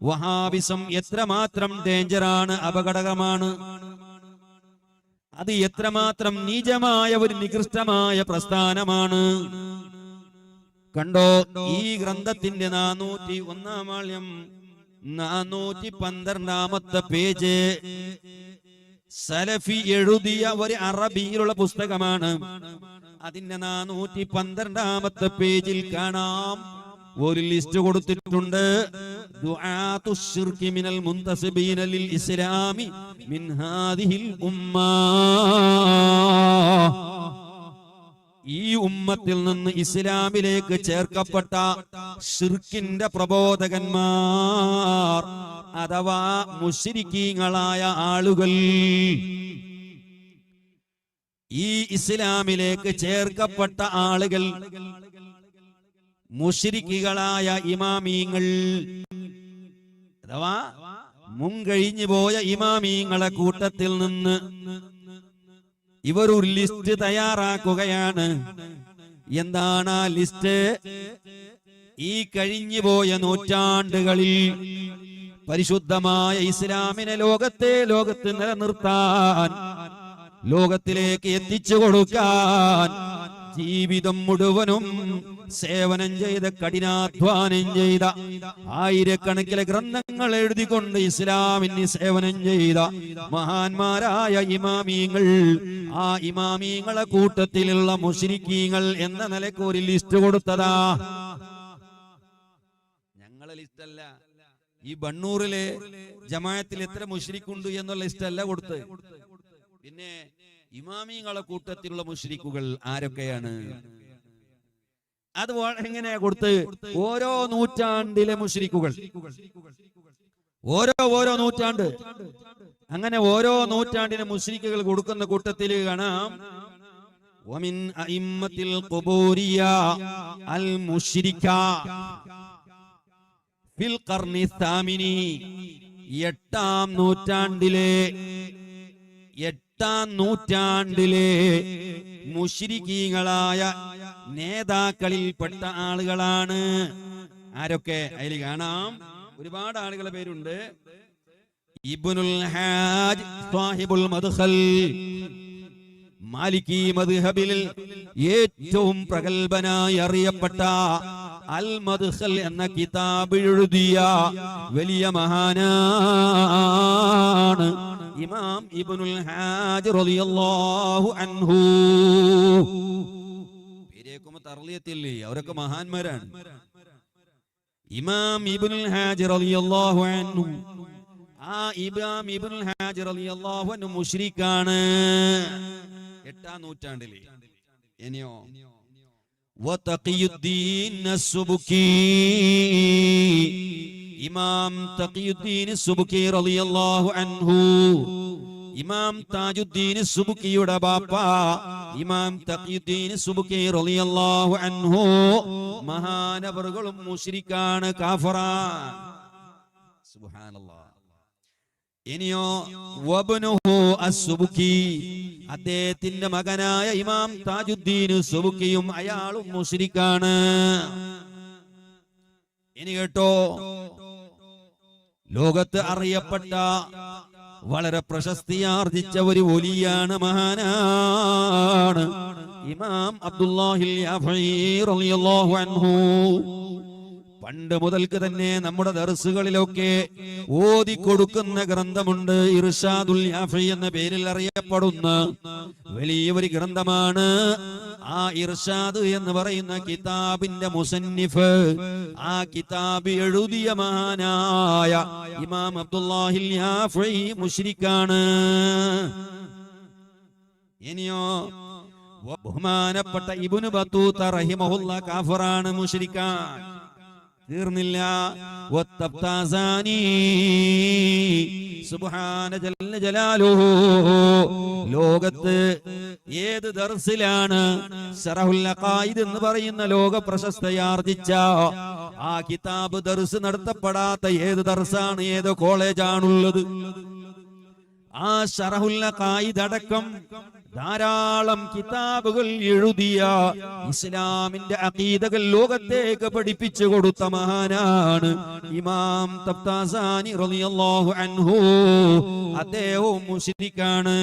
വഹാബിസം എത്രമാത്രം ഡേഞ്ചറാണ്, അപകടകരമാണ്, അത് എത്രമാത്രം നീചമായ ഒരു നികൃഷ്ടമായ പ്രസ്ഥാനമാണ്. കണ്ടോ, ഈ ഗ്രന്ഥത്തിന്റെ 401 വാള്യം 412 പേജ് സലഫി എഴുതിയ ഒരു അറബിയിലുള്ള പുസ്തകമാണ്. അതിന്റെ 412 പേജിൽ കാണാം, ഒരു ലിസ്റ്റ് കൊടുത്തിട്ടുണ്ട്. ദുആതു ശിർകി മിനൽ മുൻതസിബീന ലിൽ ഇസ്ലാമി മിൻ ഹാദിഹിൽ ഉമ്മ. ഈ ഉമ്മത്തിൽ നിന്ന് ഇസ്ലാമിലേക്ക് ചേർക്കപ്പെട്ട ശിർക്കിന്റെ പ്രബോധകന്മാർ അഥവാ മുശ്രിക്കീങ്ങളായ ആളുകൾ, ഈ ഇസ്ലാമിലേക്ക് ചേർക്കപ്പെട്ട ആളുകൾ മുശ്രിക്കുകളായ ഇമാമീങ്ങൾ അഥവാ മുൻകഴിഞ്ഞു പോയ ഇമാമീങ്ങളെ കൂട്ടത്തിൽ നിന്ന് ഇവർ ഒരു ലിസ്റ്റ് തയ്യാറാക്കുകയാണ്. എന്താണ് ആ ലിസ്റ്റ്? ഈ കഴിഞ്ഞു പോയ നൂറ്റാണ്ടുകളിൽ പരിശുദ്ധമായ ഇസ്ലാമിനെ ലോകത്ത് നിലനിർത്താൻ, ലോകത്തിലേക്ക് എത്തിച്ചു കൊടുക്കാൻ ജീവിതം മുഴുവനും സേവനം ചെയ്ത, കഠിനാധ്വാനം ചെയ്ത, ആയിരക്കണക്കിന് ഗ്രന്ഥങ്ങൾ എഴുതിക്കൊണ്ട് ഇസ്ലാമിന് സേവനം ചെയ്ത മഹാന്മാരായ ഇമാമീങ്ങൾ, ആ ഇമാമീങ്ങളെ കൂട്ടത്തിലുള്ള മുശ്രിക്കീങ്ങൾ എന്ന നിലയ്ക്ക് ഒരു ലിസ്റ്റ് കൊടുത്തതാ. ഞങ്ങളെ ലിസ്റ്റല്ല, ഈ ബണ്ണൂറിലെ ജമാഅത്തിൽ എത്ര മുശ്രിക്കുണ്ട് എന്നുള്ള ലിസ്റ്റല്ല കൊടുത്ത്. പിന്നെ ഇമാമീങ്ങളെ കൂട്ടത്തിലുള്ള മുശ്രിക്കുകൾ ആരൊക്കെയാണ്? അത് എങ്ങനെയാ കൊടുത്ത്? ഓരോ നൂറ്റാണ്ടിലെ മുശ്രിക്കുകൾ, ഓരോ നൂറ്റാണ്ട്, അങ്ങനെ ഓരോ നൂറ്റാണ്ടിലെ മുശ്രിക്കുകൾ കൊടുക്കുന്ന കൂട്ടത്തിൽ കാണാം വമിൻ അഇമ്മത്തിൽ ഖുബൂരിയ അൽ മുശ്രിക ഫിൽ ഖർനി സാമിനി. 8ാം നൂറ്റാണ്ടിലെ മുശ്രിക്കീങ്ങളായ നേതാക്കളിൽപ്പെട്ട ആളുകളാണ്. ആരൊക്കെ? അതിൽ കാണാം ഒരുപാട് ആളുകളെ പേരുണ്ട്. ഇബ്നുൽ ഹാജ് സാഹിബുൽ മദ്ഖൽ, മാലിക്കി മദ്ഹബിൽ ഏറ്റവും പ്രഗൽഭനായി അറിയപ്പെട്ട അൽ മദ്ഖൽ എന്ന കിതാബ് എഴുതിയ വലിയ മഹാനാണ് ഇമാം ഇബ്നുൽ ഹാജ് റളിയല്ലാഹു അൻഹു. പേരേക്കുമ്പോ തർളിയത്തില്ലേ, അവരൊക്കെ മഹാന്മാരാണ്. ഇമാം ഇബ്നുൽ ഹാജ് റളിയല്ലാഹു അൻഹു, ആ ഇമാം ഇബ്നുൽ ഹാജ് റളിയല്ലാഹു അൻഹു മുശ്രിക്കാണ് 8ാം നൂറ്റാണ്ടിലെ. ഇനിയോ വതഖിയുദ്ദീൻ അസ്സുബുക്കി, ഇമാം തഖിയുദ്ദീൻ സുബുക്കി റളിയല്ലാഹു അൻഹു, ഇമാം താജുദ്ദീൻ സുബുക്കിയുടെ ബാപ്പ ഇമാം തഖിയുദ്ദീൻ സുബുക്കി റളിയല്ലാഹു അൻഹു മഹാനവറുകളും മുശ്രിക്കാണ്, കാഫിറാൻ. സുബ്ഹാനല്ലാഹ്. ഇനിയോ വബ്നുഹു അസ്സുബുക്കി, അദ്ദേഹത്തിന്റെ മകനായ ഇമാം താജുദ്ദീൻ സുബുക്കിയും അയാളും മുശ്രിക്കാണ്. ഇനി കേട്ടോ, ലോകത്ത് അറിയപ്പെട്ട വളരെ പ്രശസ്തിയാർജിച്ച ഒരു വലിയാണ്, മഹാനാണ് ഇമാം അബ്ദുല്ലാഹിൽ യാഫഈ റളിയല്ലാഹു അൻഹു. പണ്ട് മുതൽക്ക് തന്നെ നമ്മുടെ ദർസുകളിലൊക്കെ ഓതിക്കൊടുക്കുന്ന ഗ്രന്ഥമുണ്ട്. ഇർഷാദുൽ യാഫഈ എന്ന പേരിൽ അറിയപ്പെടുന്ന വലിയ ഒരു ഗ്രന്ഥമാണ്. ആ ഇർഷാദ് എന്ന് പറയുന്ന കിതാബിന്റെ മുസന്നിഫ്, ആ കിതാബ് എഴുതിയ മഹാനായ ഇമാം അബ്ദുല്ലാഹിൽ യാഫഈ മുശ്രിക്കാണ്. ഇനിയോ ബഹുമാനപ്പെട്ട ഇബ്നു ബത്തൂത്ത റഹിമഹുല്ല കാഫിറാണ്, മുശ്രിക്കാൻ. തീർന്നില്ല, വത്തബ്താസാനി സുബ്ഹാന ജല്ല ജലാലുഹു. ലോകത്ത് ഏത് ദർസിലാണ് ശറഹുൽ അഖായിദ് എന്ന് പറയുന്ന ലോക പ്രശസ്തയാർജിച്ച ആ കിതാബ് ദർസ് നടത്തപ്പെടാത്ത ഏത് ദർസാണ്, ഏത് കോളേജാണുള്ളത്? ആ ശറഹുൽ അഖായിദ് അടക്കം ധാരാളം കിതാബുകൾ എഴുതിയ ഇസ്ലാമിന്റെ അഖീദകൾ ലോകത്തേക്ക് പഠിപ്പിച്ചു കൊടുത്ത മഹാനാണ് ഇമാം തബ്താസാനി റളിയല്ലാഹു അൻഹു. അദ്ദേഹവും മുശ്രിക്കാണ്.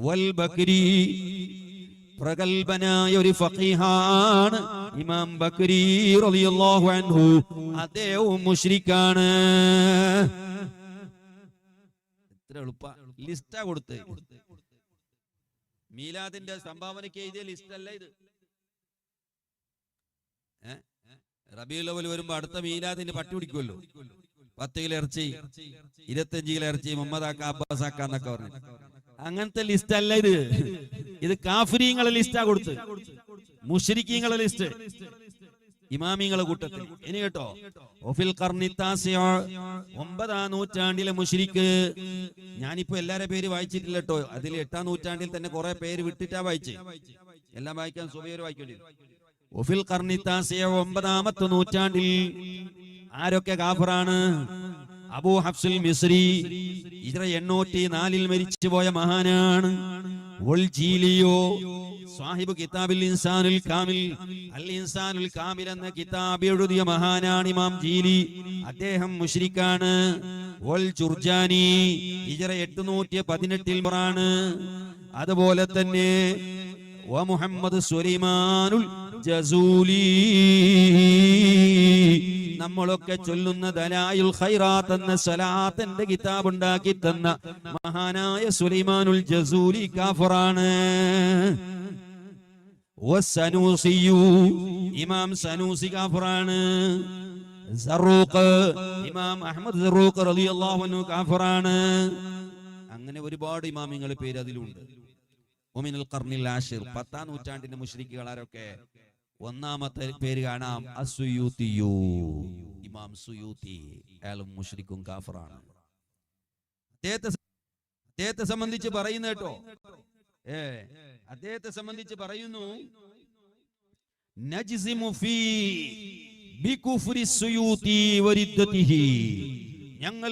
വൽ ബക്രി, പ്രഗൽഭനായ ഒരു ഫഖീഹാണ് ഇമാം ബക്രി റളിയല്ലാഹു അൻഹു. അദ്ദേഹവും മുശ്രിക്കാണ്. എത്ര എളുപ്പ ലിസ്റ്റാ കൊടുത്ത്. മീലാദിന്റെ സംഭാവനയ്ക്ക് എഴുതിയ ലിസ്റ്റ് അല്ല ഇത്. റബീഉൽ അവ്വൽ വരുമ്പോ അടുത്ത മീലാദിന്റെ പട്ടി പിടിക്കുമല്ലോ. 10 കിലോ ഇറച്ചി, 25 കിലോ ഇറച്ചി, മുഹമ്മദാക്ക, അബ്ബാസാക്ക എന്നൊക്കെ പറഞ്ഞു. അങ്ങനത്തെ ലിസ്റ്റ് അല്ല ഇത്. ഇത് കാഫിരീങ്ങളെ ലിസ്റ്റാ കൊടുത്ത്, മുശ്രിക്കീങ്ങളെ ലിസ്റ്റ്, ഇമാമിങ്ങളെ കൂട്ടത്തിൽ. ഇനി കേട്ടോ, ഒഫിൽ ഖർനി താസിഅ, 9ാം നൂറ്റാണ്ടിലെ മുശ്രിക്ക്. ഞാനിപ്പോ എല്ലാരെ പേര് വായിച്ചിട്ടില്ല കേട്ടോ. അതിൽ 8ാം നൂറ്റാണ്ടിൽ തന്നെ കുറെ പേര് വിട്ടിട്ടാ വായിച്ചേ. എല്ലാം വായിക്കാൻ സുബൈർ വായിക്കേണ്ടി. ഒഫിൽ ഖർനി താസിഅ, 9ാമത്തെ നൂറ്റാണ്ടിൽ ആരൊക്കെ കാഫിറാണ്? അബൂ ഹഫ്സുൽ മിസ്രി, ഹിജ്റ 804 മരിച്ചുപോയ മഹാനാണ്. വൽ ജീലിയോ, സാഹിബ് കിതാബിൽ ഇൻസാനുൽ കാമിൽ, അൽ ഇൻസാനുൽ കാമിൽ എന്ന കിതാബ് എഴുതിയ മഹാനാണ് ഇമാം ജീലി. അദ്ദേഹം മുശ്രിക്കാണ്. വൽ ജുർജാനി, ഹിജ്റ 818 ലാണ്. അതുപോലെ തന്നെ വ മുഹമ്മദ് സുലൈമാനുൽ ജസൂലി, നമ്മളൊക്കെ ചൊല്ലുന്ന ദലായിൽ ഖൈറാത്ത് എന്ന സലാത്തിന്റെ കിതാബ് ഉണ്ടാക്കി തന്ന മഹാനായ സുലൈമാനുൽ ജസൂലി കാഫിറാണ്. വസ്സനൂസിയു, ഇമാം സനൂസി കാഫിറാണ്. സറൂഖ്, ഇമാം അഹ്മദ് സറൂഖ് റളിയല്ലാഹു അൻഹു കാഫിറാണ്. അങ്ങനെ ഒരുപാട് ഇമാമിങ്ങളുടെ പേര് അതിലുണ്ട്. വമിനൽ ഖർനിൽ ആശിർ, 10ാം നൂറ്റാണ്ടിന്റെ മുശ്രിക്കുകൾ ആരൊക്കെ? ഒന്നാമത്തെ പേര് കാണാം അസ്സുയൂത്തിയു, ഇമാം സുയൂത്തി. അയാളും മുശ്രിക്കും കാഫിറാണ്. അദ്ദേഹത്തെ സംബന്ധിച്ച് പറയുന്നു കേട്ടോ. അദ്ദേഹത്തെ സംബന്ധിച്ച് പറയുന്നു, നജ്സിമു ഫീ ബികുഫ്രി സുയൂത്തി വരിദ്ദതിഹി, ഞങ്ങൾ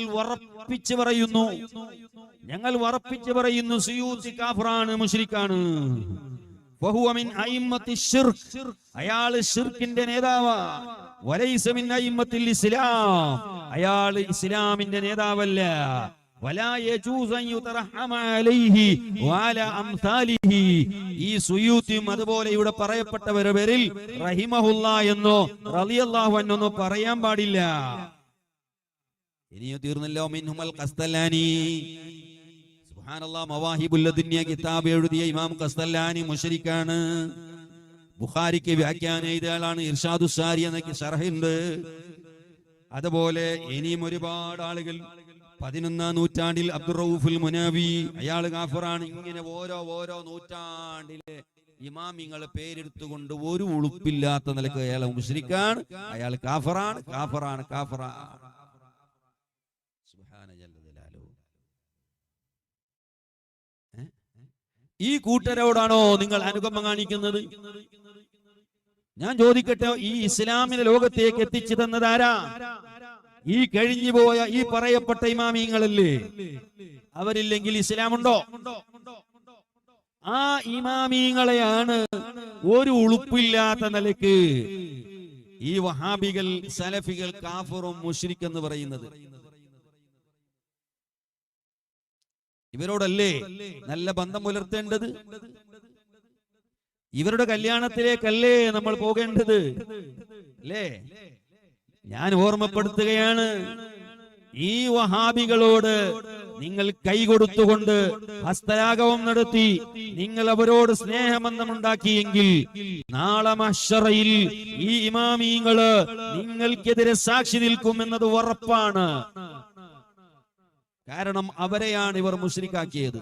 ഉറപ്പിച്ച് പറയുന്നു സുയൂത്തി കാഫിറാണ്, മുശ്രിക്കാണ്. വഹുവ മിൻ അയിമ്മത്തി ശിർക്ക്, അയാൾ ശിർക്കിന്റെ നേതാവാ. വലൈസ മിൻ അയിമ്മത്തിൽ ഇസ്ലാം, അയാൾ ഇസ്ലാമിന്റെ നേതാവല്ല. വലാ യജൂസു അൻ യുതറഹമ അലൈഹി വഅലാ അംസാലിഹി, ഈ സുയൂത്തിയും അതുപോലെ ഇവിടെ പറയപ്പെട്ടവരുടെ പേരിൽ റഹിമഹുല്ലാ എന്നോ റളിയല്ലാഹു അൻഹു എന്നോ പറയാൻ പാടില്ല. ഇനിയോ തീർന്നല്ലോ. മിൻഹുൽ ഖസ്തലാനി, സുബ്ഹാനല്ലാഹ്, മവാഹിബുൽ ലദുനിയ കിതാബ് എഴുതിയ ഇമാം ഖസ്തലാനി മുശ്രിക്കാണ്. ബുഖാരിക്ക് വ്യാഖ്യാനം എഴുതിയ ആളാണ്. ഇർഷാദുസ് സാരി എന്നൊക്കെ ശർഹുണ്ട്. അതുപോലെ ഇനിയും ഒരുപാട് ആളുകൾ. 11ാം നൂറ്റാണ്ടിൽ അബ്ദുർ റഊഫുൽ മുനാവി, അയാൾ കാഫിറാണ്. ഇങ്ങനെ ഓരോ നൂറ്റാണ്ടിലെ ഇമാമിങ്ങളെ പേരെടുത്തുകൊണ്ട് ഒരു ഉളുപ്പില്ലാത്ത നിലക്ക് അയാൾ മുശ്രിക്കാണ്, അയാൾ കാഫിറാണ്. ഈ കൂട്ടരോടാണോ നിങ്ങൾ അനുകമ്പ കാണിക്കുന്നത്? ഞാൻ ചോദിക്കട്ടെ, ഈ ഇസ്ലാമിനെ ലോകത്തേക്ക് എത്തിച്ചു തന്നതാരാ? ഈ കഴിഞ്ഞുപോയ ഈ പറയപ്പെട്ട ഇമാമിങ്ങളല്ലേ? അവരില്ലെങ്കിൽ ഇസ്ലാമുണ്ടോ? ആ ഇമാമിങ്ങളെയാണ് ഒരു ഉളുപ്പില്ലാത്ത നിലക്ക് ഈ വഹാബികൾ, സലഫികൾ കാഫിറും മുശ്രിക് എന്ന് പറയുന്നത്. ഇവരോടല്ലേ നല്ല ബന്ധം പുലർത്തേണ്ടത്? ഇവരുടെ കല്യാണത്തിലേക്കല്ലേ നമ്മൾ പോകേണ്ടത്? അല്ലേ? ഞാൻ ഓർമ്മപ്പെടുത്തുകയാണ്, ഈ വഹാബികളോട് നിങ്ങൾ കൈകൊടുത്തുകൊണ്ട് ഹസ്തയാഗവും നടത്തി നിങ്ങൾ അവരോട് സ്നേഹബന്ധമുണ്ടാക്കിയെങ്കിൽ നാളെ മഹ്ശറയിൽ ഈ ഇമാമീങ്ങള് നിങ്ങൾക്കെതിരെ സാക്ഷി നിൽക്കുമെന്നത് ഉറപ്പാണ്. കാരണം അവരെയാണ് ഇവർ മുശ്രിക്കാക്കിയത്.